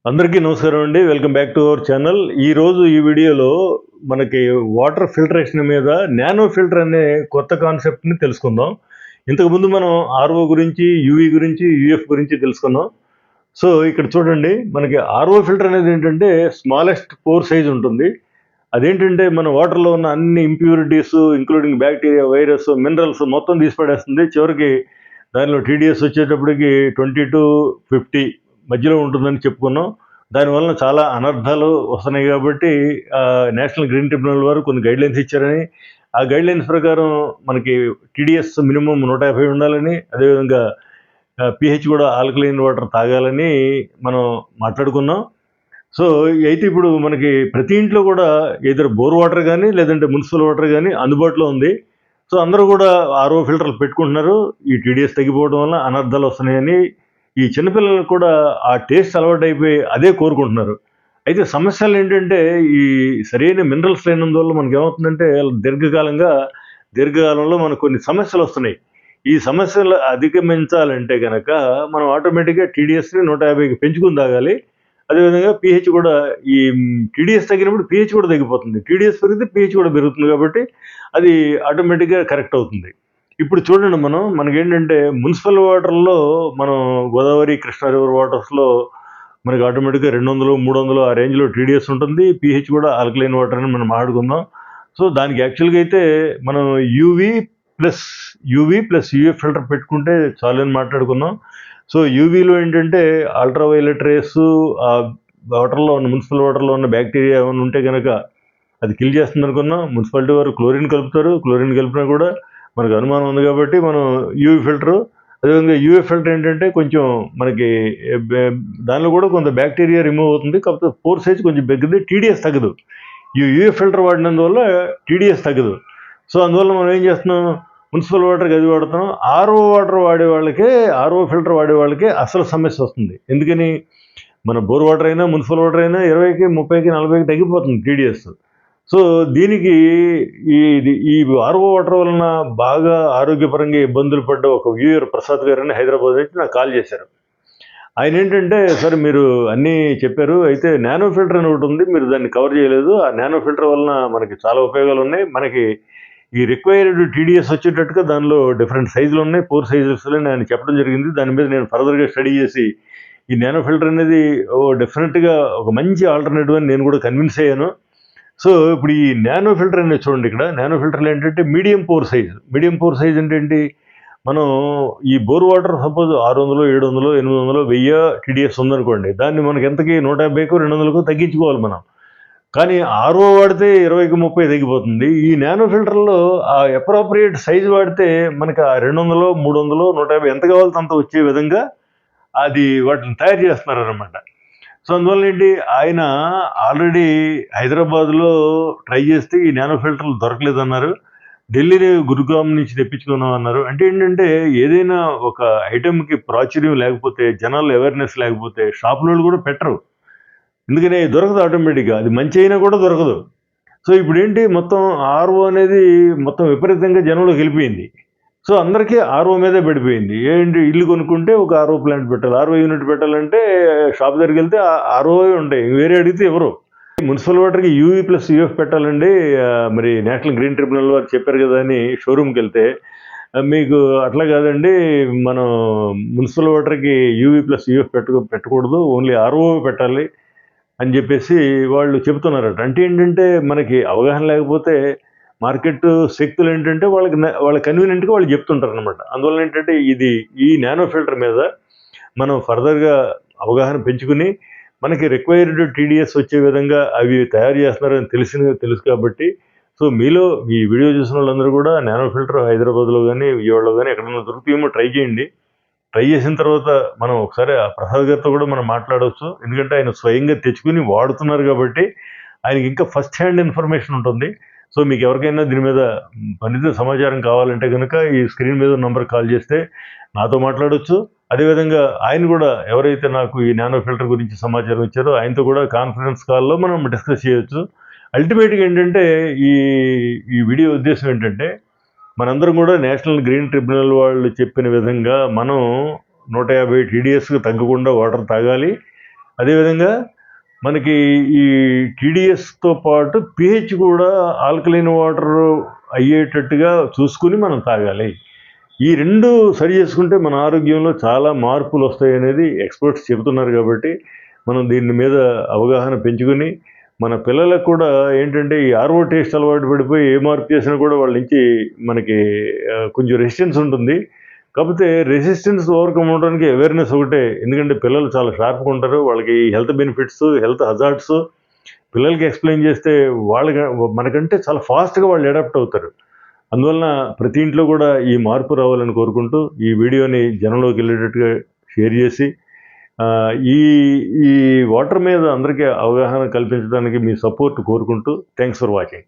అందరికీ నమస్కారం అండి. Welcome back to our channel. ఈరోజు ఈ వీడియోలో మనకి వాటర్ ఫిల్టరేషన్ మీద నానో ఫిల్టర్ అనే కొత్త కాన్సెప్ట్ని తెలుసుకుందాం. ఇంతకుముందు మనం ఆర్ఓ గురించి, యూవీ గురించి, యూఎఫ్ గురించి తెలుసుకున్నాం. సో ఇక్కడ చూడండి, మనకి ఆర్ఓ ఫిల్టర్ అనేది ఏంటంటే స్మాలెస్ట్ పోర్ సైజ్ ఉంటుంది. అదేంటంటే మన వాటర్లో ఉన్న అన్ని impurities including bacteria, virus, minerals మొత్తం తీసి పడేస్తుంది. చివరికి దానిలో టీడీఎస్ వచ్చేటప్పటికి 20 to 50 మధ్యలో ఉంటుందని చెప్పుకున్నాం. దానివల్ల చాలా అనర్థాలు వస్తున్నాయి కాబట్టి నేషనల్ గ్రీన్ ట్రిబ్యునల్ వారు కొన్ని గైడ్లైన్స్ ఇచ్చారని, ఆ గైడ్లైన్స్ ప్రకారం మనకి టీడీఎస్ మినిమం 150 ఉండాలని, అదేవిధంగా పిహెచ్ కూడా ఆల్కలైన్ వాటర్ తాగాలని మనం మాట్లాడుకున్నాం. సో అయితే ఇప్పుడు మనకి ప్రతి ఇంట్లో కూడా ఏదో బోర్ వాటర్ కానీ లేదంటే మున్సిపల్ వాటర్ కానీ అందుబాటులో ఉంది. సో అందరూ కూడా ఆర్ఓ ఫిల్టర్లు పెట్టుకుంటున్నారు. ఈ టీడీఎస్ తగ్గిపోవడం వల్ల అనర్థాలు వస్తున్నాయని, ఈ చిన్నపిల్లలకు కూడా ఆ టేస్ట్ అలవాటు అయిపోయి అదే కోరుకుంటున్నారు. అయితే సమస్యలు ఏంటంటే ఈ సరైన మినరల్స్ లేనందువల్ల మనకి ఏమవుతుందంటే దీర్ఘకాలంలో మనకు కొన్ని సమస్యలు వస్తున్నాయి. ఈ సమస్యలు అధిగమించాలంటే కనుక మనం ఆటోమేటిక్గా టీడీఎస్ని 150కి పెంచుకుని తాగాలి. అదేవిధంగా పిహెచ్ కూడా ఈ టీడీఎస్ తగ్గినప్పుడు పిహెచ్ కూడా తగ్గిపోతుంది. టీడీఎస్ పెరిగితే పిహెచ్ కూడా పెరుగుతుంది కాబట్టి అది ఆటోమేటిక్గా కరెక్ట్ అవుతుంది. ఇప్పుడు చూడండి, మనకేంటంటే మున్సిపల్ వాటర్లో మనం గోదావరి, కృష్ణా రివర్ వాటర్స్లో మనకి ఆటోమేటిక్గా 200, 300 ఆ రేంజ్లో టీడీఎస్ ఉంటుంది. పిహెచ్ కూడా ఆల్కలైన్ వాటర్ అని మనం మాట్లాడుకుందాం. సో దానికి యాక్చువల్గా అయితే మనం యూవీ ప్లస్ యూఎఫ్ ఫిల్టర్ పెట్టుకుంటే చాలని మాట్లాడుకున్నాం. సో యూవీలో ఏంటంటే అల్ట్రా వైలెట్ రేస్ ఆ వాటర్లో ఉన్న మున్సిపల్ వాటర్లో ఉన్న బ్యాక్టీరియా ఏమైనా ఉంటే కనుక అది కిల్ చేస్తుంది అనుకున్నాం. మున్సిపాలిటీ వారు క్లోరిన్ కలుపుతారు. క్లోరిన్ కలిపినా కూడా మనకు అనుమానం ఉంది కాబట్టి మనం యూవీ ఫిల్టరు, అదేవిధంగా యూఎఫ్ ఫిల్టర్ ఏంటంటే కొంచెం మనకి దానిలో కూడా కొంత బ్యాక్టీరియా రిమూవ్ అవుతుంది. కాకపోతే పోర్ సైజ్ కొంచెం పెద్దది, టీడీఎస్ తగ్గదు. ఈ యూఎఫ్ ఫిల్టర్ వాడినందువల్ల టీడీఎస్ తగ్గదు. సో అందువల్ల మనం ఏం చేస్తున్నాం, మున్సిపల్ వాటర్కి అది వాడుతున్నాం. ఆర్ఓ ఫిల్టర్ వాడే వాళ్ళకే అసలు సమస్య వస్తుంది. ఎందుకని, మన బోర్ వాటర్ అయినా మున్సిపల్ వాటర్ అయినా 20కి, 30కి, 40కి తగ్గిపోతుంది టీడీఎస్. సో దీనికి ఈ ఆర్ఓ వాటర్ వలన బాగా ఆరోగ్యపరంగా ఇబ్బందులు పడ్డ ఒక వ్యూయర్ ప్రసాద్ గారని హైదరాబాద్ నుంచి నాకు కాల్ చేశారు. ఆయన ఏంటంటే, సరే మీరు అన్నీ చెప్పారు, అయితే నానో ఫిల్టర్ అని ఒకటి ఉంది, మీరు దాన్ని కవర్ చేయలేదు. ఆ నానో ఫిల్టర్ వలన మనకి చాలా ఉపయోగాలు ఉన్నాయి. మనకి ఈ రిక్వైర్డ్ టీడీఎస్ వచ్చేటట్టుగా దానిలో డిఫరెంట్ సైజులు ఉన్నాయి, 4 సైజెస్లో ఆయన చెప్పడం జరిగింది. దాని మీద నేను ఫర్దర్గా స్టడీ చేసి ఈ నానో ఫిల్టర్ అనేది డెఫినెట్గా ఒక మంచి ఆల్టర్నేటివ్ అని నేను కూడా కన్విన్స్ అయ్యాను. సో ఇప్పుడు ఈ నానో ఫిల్టర్ అనేది చూడండి, ఇక్కడ నానో ఫిల్టర్లు ఏంటంటే మీడియం పోర్ సైజ్ అంటే ఏంటి, మనం ఈ బోర్ వాటర్ సపోజ్ 600, 700, 800, 1000 టీడీఎస్ ఉందనుకోండి, దాన్ని మనకి ఎంతకి 150కు, 200కు తగ్గించుకోవాలి మనం. కానీ ఆర్ఓ వాడితే 20కి, 30 తగ్గిపోతుంది. ఈ నానో ఫిల్టర్లో ఆ అప్రోప్రియేట్ సైజ్ వాడితే మనకి ఆ 200, 300, 150 ఎంత కావాలో అంత వచ్చే విధంగా అది వాటిని తయారు చేస్తున్నారన్నమాట. సో అందువల్ల ఏంటి, ఆయన ఆల్రెడీ హైదరాబాద్లో ట్రై చేస్తే ఈ నానో ఫిల్టర్లు దొరకలేదన్నారు. ఢిల్లీ, గురుగాం నుంచి తెప్పించుకున్నాం అన్నారు. అంటే ఏంటంటే, ఏదైనా ఒక ఐటెంకి ప్రాచుర్యం లేకపోతే, జనాల్లో అవేర్నెస్ లేకపోతే షాపులో కూడా పెట్టరు. ఎందుకని, దొరకదు ఆటోమేటిక్గా. అది మంచి అయినా కూడా దొరకదు. సో ఇప్పుడు ఏంటి, మొత్తం ఆర్ఓ అనేది మొత్తం విపరీతంగా జనంలోకి వెళ్ళిపోయింది. సో అందరికీ ఆర్ఓ మీదే పడిపోయింది. ఏంటి, ఇల్లు కొనుక్కుంటే ఒక ఆర్ఓ ప్లాంట్ పెట్టాలి, ఆర్ఓ యూనిట్ పెట్టాలంటే షాప్ దగ్గరికి వెళ్తే ఆర్ఓ ఉంటాయి, వేరే అడిగితే ఎవరు. మున్సిపల్ వాటర్కి యూవీ ప్లస్ యూఎఫ్ పెట్టాలండి, మరి నేషనల్ గ్రీన్ ట్రిబ్యునల్ వారు చెప్పారు కదా అని షోరూమ్కి వెళ్తే, మీకు అట్లా కాదండి, మనం మున్సిపల్ వాటర్కి యూవీ ప్లస్ యూఎఫ్ పెట్టకూడదు, ఓన్లీ ఆర్ఓ పెట్టాలి అని చెప్పేసి వాళ్ళు చెబుతున్నారట. అంటే ఏంటంటే, మనకి అవగాహన లేకపోతే మార్కెట్ శక్తులు ఏంటంటే వాళ్ళ కన్వీనియంట్గా వాళ్ళు చెప్తుంటారు అనమాట. అందువల్ల ఏంటంటే, ఈ నానో ఫిల్టర్ మీద మనం ఫర్దర్గా అవగాహన పెంచుకుని మనకి రిక్వైర్డ్ టీడీఎస్ వచ్చే విధంగా అవి తయారు చేస్తున్నారని తెలుసు కాబట్టి, సో మీలో ఈ వీడియో చూసిన వాళ్ళందరూ కూడా నానో ఫిల్టర్ హైదరాబాద్లో కానీ, విజయవాడలో కానీ ఎక్కడైనా దొరుకుతాయేమో ట్రై చేయండి. ట్రై చేసిన తర్వాత మనం ఒకసారి ఆ ప్రసాద్ గారితో కూడా మనం మాట్లాడవచ్చు. ఎందుకంటే ఆయన స్వయంగా తెచ్చుకుని వాడుతున్నారు కాబట్టి ఆయనకి ఇంకా ఫస్ట్ హ్యాండ్ ఇన్ఫర్మేషన్ ఉంటుంది. సో మీకు ఎవరికైనా దీని మీద పనితో సమాచారం కావాలంటే కనుక ఈ స్క్రీన్ మీద నంబర్ కాల్ చేస్తే నాతో మాట్లాడవచ్చు. అదేవిధంగా ఆయన కూడా, ఎవరైతే నాకు ఈ నానో ఫిల్టర్ గురించి సమాచారం ఇచ్చారో ఆయనతో కూడా కాన్ఫరెన్స్ కాల్లో మనం డిస్కస్ చేయొచ్చు. అల్టిమేట్గా ఏంటంటే, ఈ ఈ వీడియో ఉద్దేశం ఏంటంటే, మనందరం కూడా నేషనల్ గ్రీన్ ట్రిబ్యునల్ వాళ్ళు చెప్పిన విధంగా మనం 150 టీడీఎస్కి తగ్గకుండా వాటర్ తాగాలి. అదేవిధంగా మనకి ఈ టీడీఎస్తో పాటు pH కూడా ఆల్కలైన్ వాటర్ అయ్యేటట్టుగా చూసుకుని మనం తాగాలి. ఈ రెండు సరి చేసుకుంటే మన ఆరోగ్యంలో చాలా మార్పులు వస్తాయి అనేది ఎక్స్పర్ట్స్ చెబుతున్నారు. కాబట్టి మనం దీని మీద అవగాహన పెంచుకుని మన పిల్లలకు కూడా ఏంటంటే ఈ ఆర్ఓ టేస్ట్ అలవాటు పడిపోయి ఏ మార్పు చేసినా కూడా వాళ్ళ నుంచి మనకి కొంచెం రెసిస్టెన్స్ ఉంటుంది. కాకపోతే రెసిస్టెన్స్ ఓవర్కమ్ అవడానికి అవేర్నెస్ ఒకటే. ఎందుకంటే పిల్లలు చాలా షార్ప్గా ఉంటారు. వాళ్ళకి హెల్త్ బెనిఫిట్స్, హెల్త్ హజార్డ్స్ పిల్లలకి ఎక్స్ప్లెయిన్ చేస్తే వాళ్ళకి మనకంటే చాలా ఫాస్ట్గా వాళ్ళు అడాప్ట్ అవుతారు. అందువలన ప్రతి ఇంట్లో కూడా ఈ మార్పు రావాలని కోరుకుంటూ ఈ వీడియోని జనంలోకి వెళ్ళేటట్టుగా షేర్ చేసి ఈ ఈ వాటర్ మీద అందరికీ అవగాహన కల్పించడానికి మీ సపోర్ట్ కోరుకుంటూ థ్యాంక్స్ ఫర్ వాచింగ్.